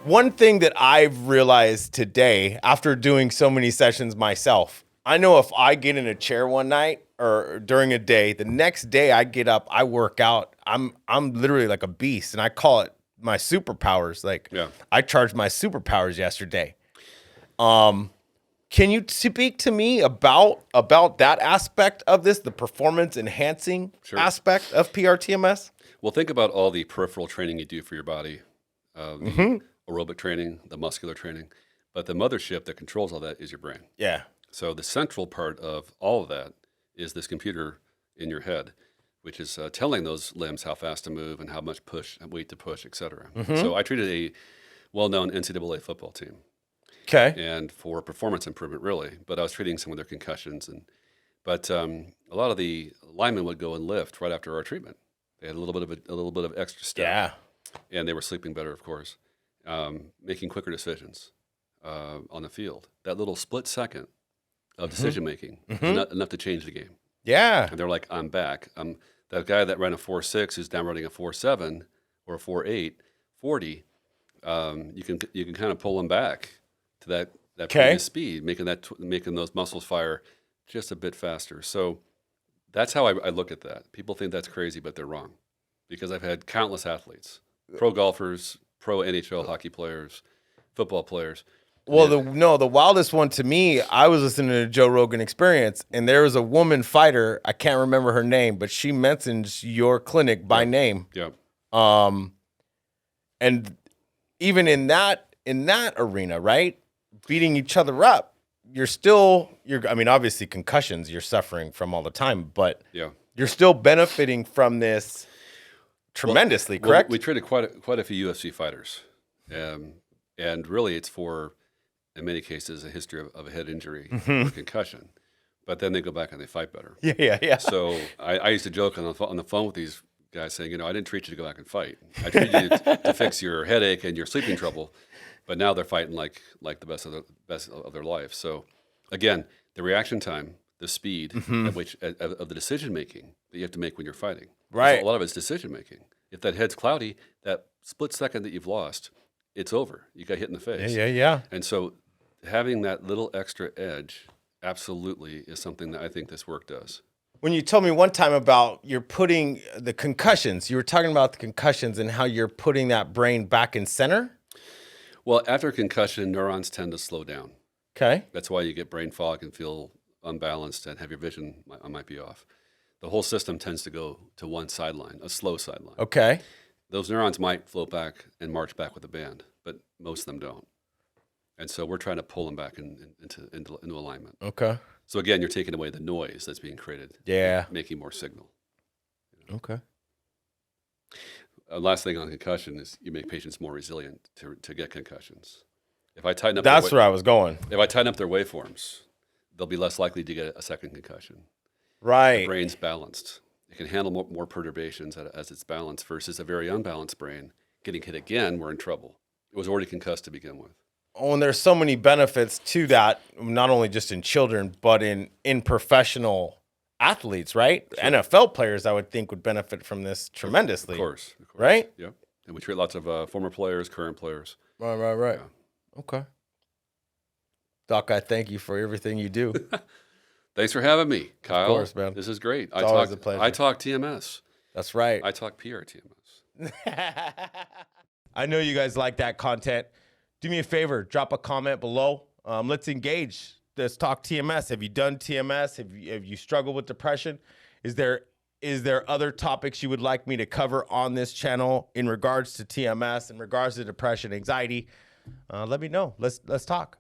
One thing that I've realized today after doing so many sessions myself, I know if I get in a chair one night or during a day, the next day I get up, I work out, I'm literally like a beast, and I call it my superpowers. Like I charged my superpowers yesterday. Can you speak to me about that aspect of this, the performance enhancing aspect of PRTMS? Well, think about all the peripheral training you do for your body, the aerobic training, the muscular training, but the mothership that controls all that is your brain. Yeah. So the central part of all of that is this computer in your head, which is telling those limbs how fast to move and how much weight to push, et cetera. So I treated a well-known NCAA football team. Okay. And for performance improvement, really. But I was treating some of their concussions. But a lot of the linemen would go and lift right after our treatment. They had a little bit of extra step. Yeah. And they were sleeping better, of course, making quicker decisions on the field. That little split second of decision making is enough to change the game. Yeah. And they're like, I'm back. That guy that ran a 4.6 who's now running a 4.7 or a 4.8, 40. You can kind of pull him back to that previous speed, making those muscles fire just a bit faster. So that's how I look at that. People think that's crazy, but they're wrong, because I've had countless athletes, pro golfers, pro NHL hockey players, football players. Well, the wildest one to me, I was listening to Joe Rogan Experience, and there was a woman fighter, I can't remember her name, but she mentions your clinic by name. Yeah. And even in that arena, right? Beating each other up, I mean, obviously concussions you're suffering from all the time, but you're still benefiting from this tremendously, correct? We treated quite a few UFC fighters. And really it's for, in many cases, a history of a head injury or concussion. But then they go back and they fight better. Yeah. So I used to joke on the phone with these guys saying, I didn't treat you to go back and fight. I treated you to fix your headache and your sleeping trouble. But now they're fighting like the best of their life. So again, the reaction time, the speed of the decision making that you have to make when you're fighting. Right. A lot of it's decision making. If that head's cloudy, that split second that you've lost, it's over. You got hit in the face. Yeah. And so having that little extra edge absolutely is something that I think this work does. When you told me one time about you're putting the concussions, you were talking about the concussions and how you're putting that brain back in center. Well, after concussion, neurons tend to slow down. Okay. That's why you get brain fog and feel unbalanced and have your vision might be off. The whole system tends to go to one sideline, a slow sideline. Okay. Those neurons might float back and march back with a band, but most of them don't. And so we're trying to pull them back into alignment. Okay. So again, you're taking away the noise that's being created. Yeah. Making more signal. Okay. Last thing on concussion is you make patients more resilient to get concussions. If I tighten up, that's where I was going. If I tighten up their waveforms, they'll be less likely to get a second concussion. Right. The brain's balanced. It can handle more perturbations as it's balanced versus a very unbalanced brain. Getting hit again, we're in trouble. It was already concussed to begin with. Oh, and there's so many benefits to that, not only just in children, but in professional athletes, right? Sure. NFL players, I would think, would benefit from this tremendously. Of course. Right? Yep. And we treat lots of former players, current players. Right. Yeah. Okay. Doc, I thank you for everything you do. Thanks for having me, Kyle. Of course, man. This is great. It's always a pleasure. I talk TMS. That's right. I talk PRTMS. I know you guys like that content. Do me a favor, drop a comment below. Let's engage. Let's talk TMS. Have you done TMS? Have you struggled with depression? Is there other topics you would like me to cover on this channel in regards to TMS, in regards to depression, anxiety? Let me know. Let's talk.